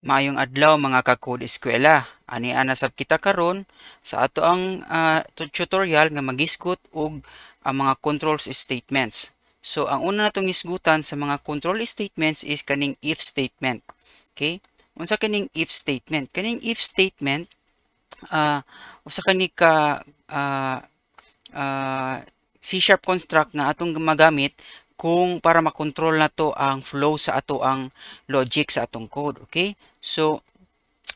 Maayong adlaw mga ka-code eskwela. Ani ana sab kita karon sa ato ang tutorial nga magisgot og ang mga controls statements. So ang una natong isgutan sa mga control statements is kaning if statement. Okay? Unsa kaning if statement? Kaning if statement usa kani ka C# construct nga atong magamit kung para makontrol nato ang flow sa ato ang logic sa atong code. Okay? So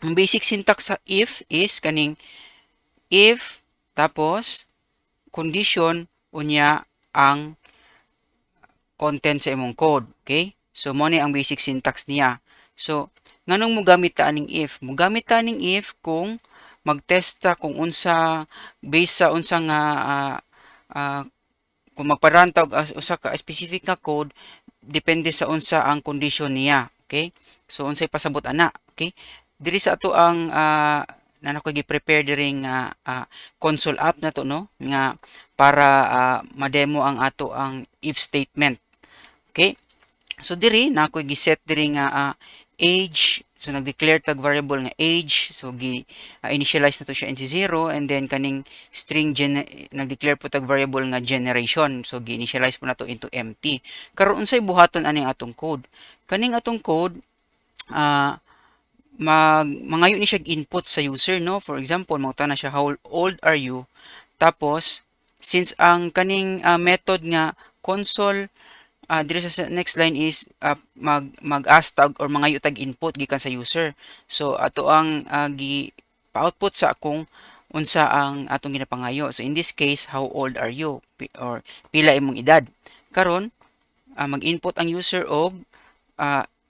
ang basic syntax sa if is kaning if tapos condition unya ang content sa imong code. Okay? So mo ni ang basic syntax niya. So nganong mo gamit ta aning if? Mo gamit ta aning if kung magtest ta kung unsa based sa unsa nga kung magparun ta og usa ka specific nga code depende sa unsa ang condition niya. Okay? So unsay pasabot ana? Okay? Diri sa ato ang na ko gi-prepare diri nga console app na to no nga para ma-demo ang ato ang if statement. Okay? So diri na ko gi-set diri nga age. So nag-declare tag variable nga age. So initialize na to siya into 0 and then kaning string nag-declare po tag variable nga generation. So gi-initialize po na to into empty. Karon unsay buhaton aning atong code? Kaning atong code mangayo ni siya input sa user no. For example, mangutana na siya how old are you? Tapos since ang kaning method nga console diri sa next line is mag-ask tag or mangayo tag input gikan sa user. So ato ang gi-output sa kung unsa ang atong ginapangayo. So in this case, how old are you? Or pila imong edad. Karon mag-input ang user og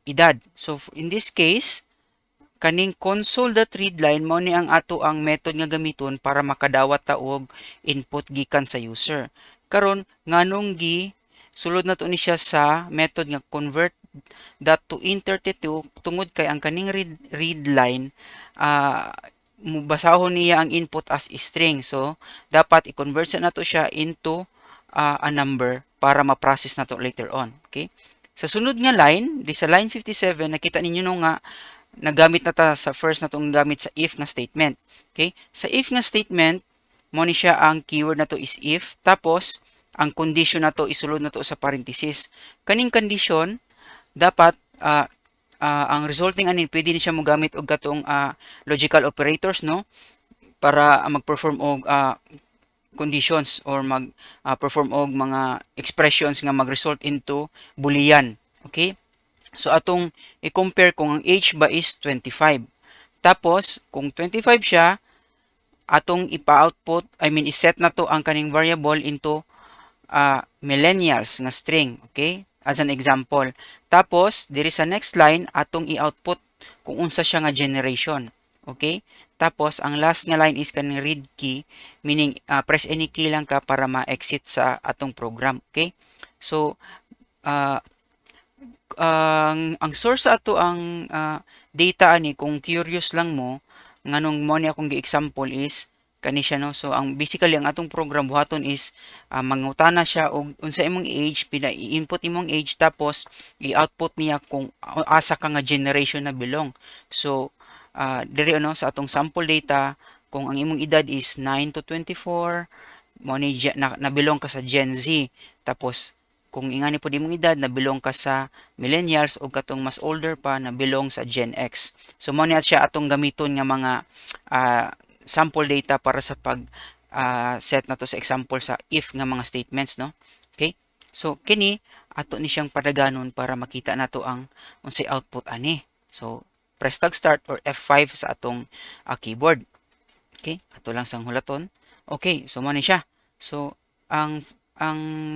edad. So in this case, kaning console.readline mao ni ang ato ang method nga gamiton para makadawat ta og input gikan sa user. Karon nganong sulod na to ni siya sa method nga convert that to int32 tungod kay ang kaning read line mubasahon niya ang input as string. So dapat i-convert sa nato siya into a number para ma-process nato later on. Okay? Sa sunod nga line, di sa line 57 nakita ninyo no nga nagamit na ta sa first natong gamit sa if nga statement. Okay? Sa if nga statement mo ni siya ang keyword na to is if tapos ang condition na to isulod na to sa parenthesis. Kaning condition dapat ang resulting anin pwede ni siya mo gamit og katong logical operators no para mag-perform og conditions or mag-perform og mga expressions nga mag-result into boolean. Okay? So atong i-compare kung ang age ba is 25. Tapos kung 25 siya, atong ipa-output, i-set na to ang kaning variable into millennials nga string. Okay? As an example. Tapos, diri sa next line, atong i-output kung unsa siya nga generation. Okay? Tapos, ang last nga line is kaning read key, meaning press any key lang ka para ma-exit sa atong program. Okay? So, ang source sa ato ang data ani, kung curious lang mo, nganong mo ni akong gi-example is, kani siya no. So ang basically ang atong program buhaton is mangutana siya og unsa imong age, pila i-input imong age tapos i-output niya kung asa ka nga generation na belong. So diri ano sa atong sample data kung ang imong edad is 9 to 24 mo ni na belong ka sa Gen Z. Tapos kung ingani po di mong edad na belong ka sa millennials o katong mas older pa na belong sa Gen X. So mo ni siya atong gamiton nga mga sample data para sa pag set na to sa example sa if nga mga statements no. Okay? So kini ato ni siyang padaganon para makita nato ang unsay output ani. So press tag start or F5 sa atong keyboard. Okay? Ato lang sang hulaton. Okay, so mo ni siya. So ang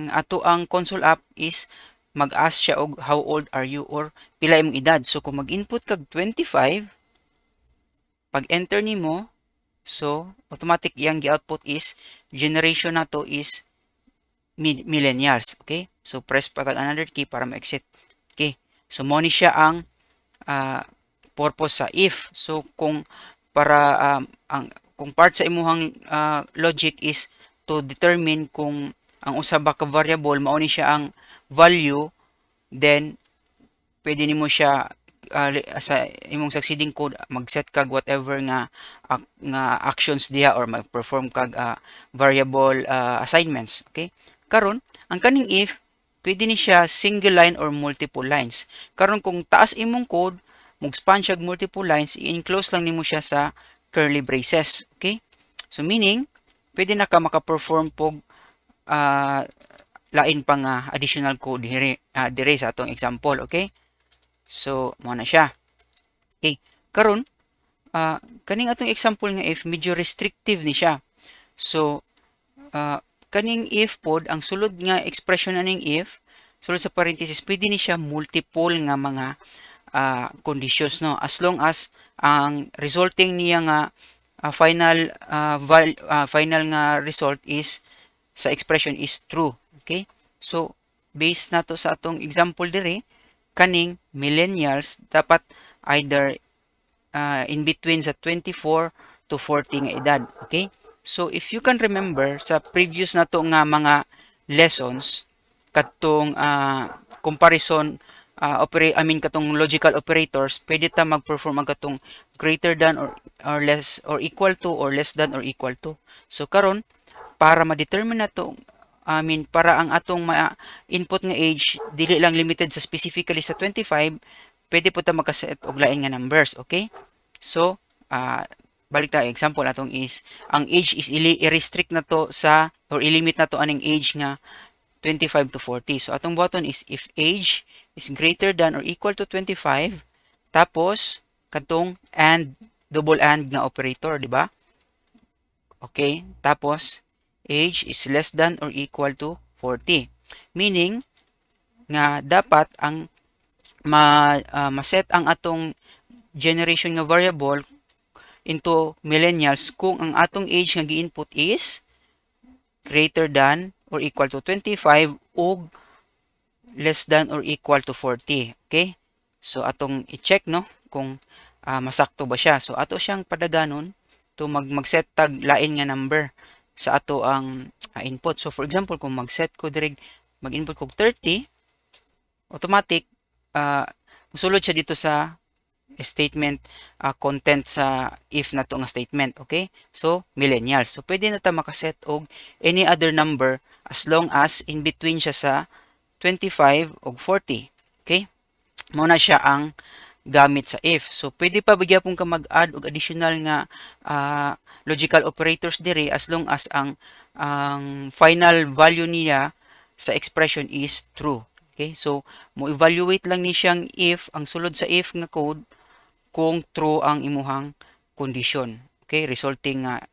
ato ang console app is mag-ask siya og how old are you or pila imong edad. So kung mag-input kag 25, pag enter nimo, so, automatic iyang gi-output is, generation na to is millennials. Okay? So, press patag another key para ma-exit. Okay? So, mo ni siya ang purpose sa if. So, kung para kung part sa imuhang logic is to determine kung ang usa ba ka variable mao ni siya ang value, then pwede nimo siya sa imong succeeding code mag-set kag whatever nga actions diha or mag-perform kag variable assignments. Okay, karon ang kaning if pwede ni siya single line or multiple lines. Karon kung taas imong code mag-span siya multiple lines, i-enclose lang nimo siya sa curly braces. Okay, so meaning pwede na ka maka-perform pog uh, lain pa nga additional code dire sa atong example. Okay, so mo na siya. Okay, karon kaning atong example nga if medyo restrictive ni siya. So kaning if pod ang sulod nga expression aning if sulod sa parenthesis pwede ni siya multiple nga mga conditions, no, as long as ang resulting niya nga final nga result is sa expression is true. Okay, so based nato sa atong example dire kaning millennials dapat either in between sa 24 to 40 nga edad. Okay, so if you can remember sa previous nato nga mga lessons katong comparison katong logical operators, pwede ta mag-perform ang katong greater than or less or equal to or less than or equal to. So karon para ma-determine nato para ang atong input nga age dili lang limited sa specifically sa 25, pwede po ta makaset og lain nga numbers. Okay, so balik ta example atong is ang age is i-restrict na to sa or i-limit na to aning age nga 25 to 40. So atong button is if age is greater than or equal to 25, tapos katong and double and nga operator, di ba? Okay, tapos age is less than or equal to 40. Meaning nga dapat ang ma-set ang atong generation nga variable into millennials kung ang atong age nga gi-input is greater than or equal to 25 ug less than or equal to 40. Okay, so atong i-check, no, kung masakto ba siya. So ato siyang padaganon to mag-set tag lain nga number sa ato ang input. So for example, kung mag-set ko direct mag-input ko 30, automatic musulod siya dito sa statement content sa if na to nga statement. Okay, so millennials. So pwede na ta makaset og any other number as long as in between siya sa 25 ug 40. Okay, mao na siya ang gamit sa if. So pwede pa bigyan ka mag-add og additional nga logical operators dire as long as ang final value niya sa expression is true. Okay, so mo evaluate lang ni siyang if ang sulod sa if nga code kung true ang imuhang condition. Okay, resulting nga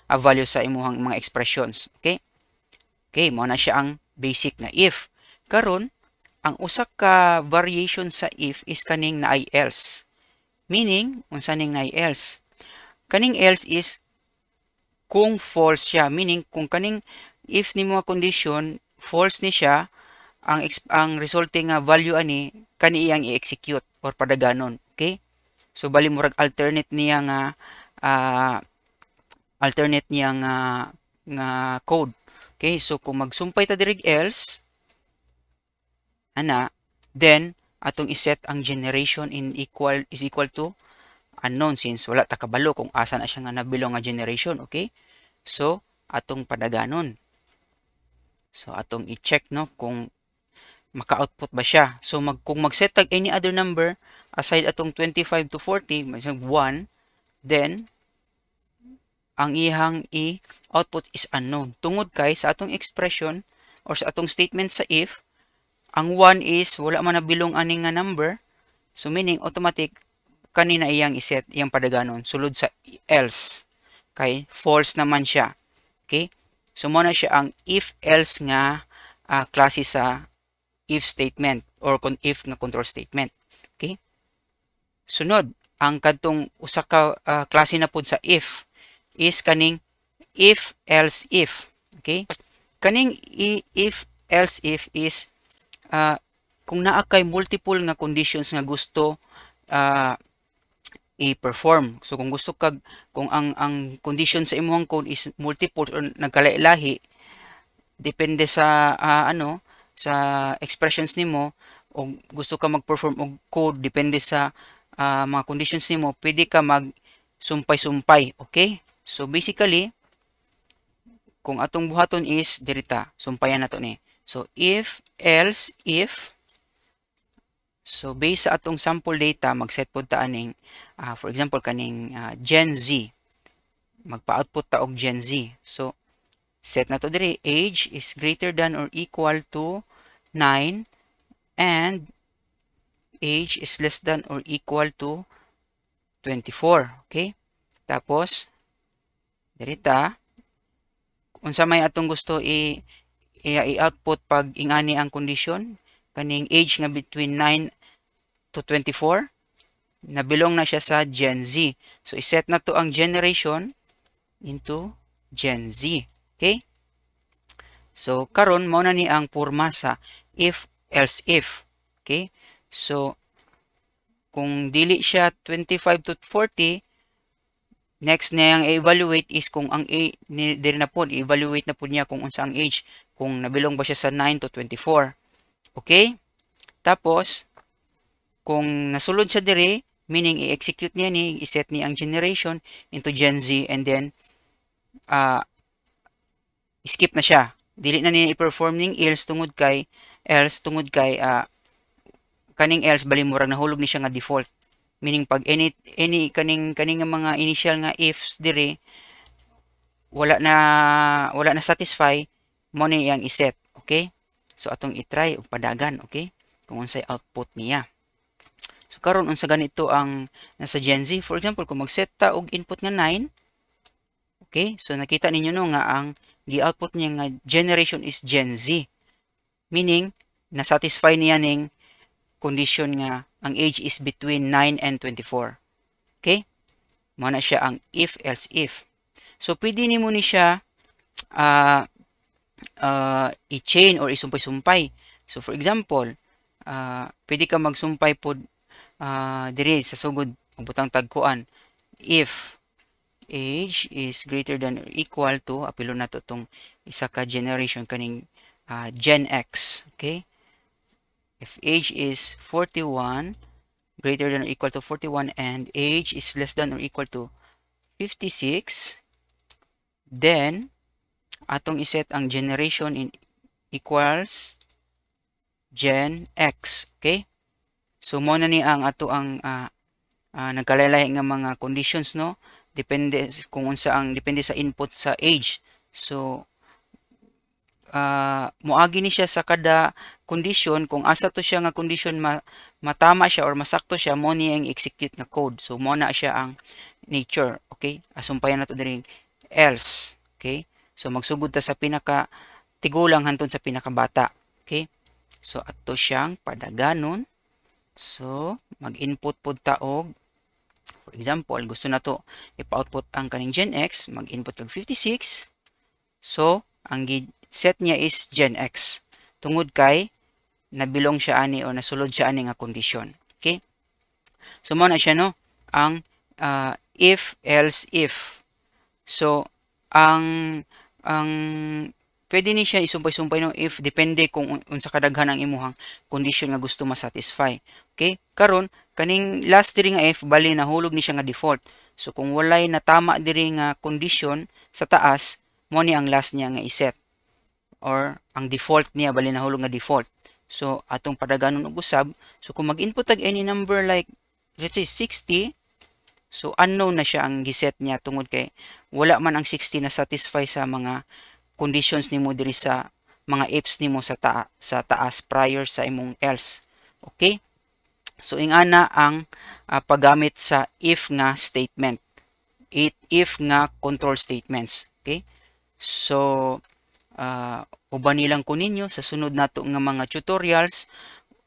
value sa imuhang mga expressions. Okay, okay, mao na siya ang basic nga if. Karon ang usa ka variation sa if is kaning naay else. Meaning, unsa ning naay else? Kaning else is kung false siya, meaning kung kaning if ni mga condition false ni siya, ang resulting nga value ani kani iyang i-execute or padaganon. Okay, so bali murag alternate niya nga code. Okay, so kung magsumpay ta diri else then atong iset ang generation is equal to unknown since wala ta kabalo kung asa na siya nga nabilong nga generation. Okay, so atong padaganon. So atong i-check, no, kung maka-output ba siya. So kung mag-set tag any other number aside atong 25 to 40, may 1, then ang ihang i-output is unknown. Tungod kay sa atong expression or sa atong statement sa if, ang 1 is wala man nabilong aning nga number. So meaning automatic kanina iyang iset iyang padaganon sulod sa else kay false naman siya. Okay, so mo na siya ang if else nga klase sa if statement or if nga control statement. Okay, sunod ang kadtong usa ka klase na pud sa if is kaning if else if. Okay, kaning if else if is kung naa kay multiple nga conditions nga gusto i-perform. So kung gusto kung ang condition sa imong code is multiple or nagkalahi-lahi, depende sa sa expressions nimo, o gusto ka mag-perform og code depende sa mga conditions nimo, pwede ka mag sumpay-sumpay. Okay? So basically, kung atong buhaton is dirita, sumpayan nato ni. So if, else, if, so based sa atong sample data, mag-set pod ta aning, for example, kaning Gen Z. Magpa-output ta og Gen Z. So set na to diri, age is greater than or equal to 9 and age is less than or equal to 24. Okay? Tapos, dirita, unsa may atong gusto i-output pag ingani ang condition, kaning age nga between 9 to 24, nabilong na siya sa Gen Z. So, iset na to ang generation into Gen Z. Okay? So, karon mao na ni ang porma sa if, else, if. Okay? So, kung dili siya 25 to 40, next na yang i-evaluate is kung ang age, diri na po, i-evaluate na po niya kung unsa ang age, kung nabilong ba siya sa 9 to 24. Okay? Tapos, kung nasulod siya diri, meaning i-execute niya ni, i-set ni ang generation into Gen Z and then, skip na siya. Dili na niya i-perform ning else tungod kay kaning else bali murag nahulog ni siya nga default. Meaning pag any kaning mga initial nga ifs dire wala na satisfy, mo ni yang iset. Okay? So atong i-try og padagan, okay? Kung unsay output niya. So karon unsa ganito ang nasa Gen Z, for example, kung mag-set ta og input nga 9, okay? So nakita ninyo no nga ang gi-output niya nga generation is Gen Z. Meaning na-satisfy niya ning condition nga ang age is between 9 and 24. Okay? Mao na siya ang if, else, if. So pwede nimo ni siya i-chain or isumpay-sumpay. So for example, pwede ka magsumpay pod diri sa sugod ang butang tagkuan. If age is greater than or equal to, apilo na to itong isa ka generation kaning Gen X. Okay? If age is 41, greater than or equal to 41, and age is less than or equal to 56, then, atong iset ang generation in equals Gen X. Okay? So, mo na ni ang ato ang nagkalaylay nga mga conditions, no? Depende kung unsa ang depende sa input sa age. So moagi ni siya sa kada condition, kung asa to siya nga condition matama siya or masakto siya, mo ni ang execute nga code. So mo na siya ang nature. Okay? Asumpayan na to diri else. Okay? So magsugod ta sa pinaka tigulang hantod sa pinakabata. Okay? So ato siyang padaganon. So mag-input pod ta og, for example, gusto na to ipa-output ang kaning Gen X, mag-input kag 56. So, ang set niya is Gen X. Tungod kay nabilong siya ani o nasulod siya ani nga condition. Okay? So, mo na siya no, ang if, else, if. So, ang pwede ni siya isumpay-sumpay no if depende kung unsa kadaghan ang imuhang condition nga gusto ma-satisfy. Okay? Karon kaning last diri nga if bali nahulog ni siya nga default. So kung walay natama diri nga condition sa taas, mo ni ang last niya nga iset. Or ang default niya bali nahulog nga default. So atong padaganon og usab. So kung mag-input tag any number like let's say 60, so unknown na siya ang giset niya tungod kay wala man ang 60 na satisfy sa mga conditions nimo diri sa mga ifs nimo sa taas prior sa imong else. Okay? So ingana ang paggamit sa if nga statement. If nga control statements. Okay? So uban nilang ko ninyo sa sunod nato nga mga tutorials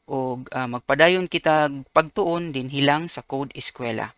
o magpadayon kita pagtuon din hilang sa Code Eskwela.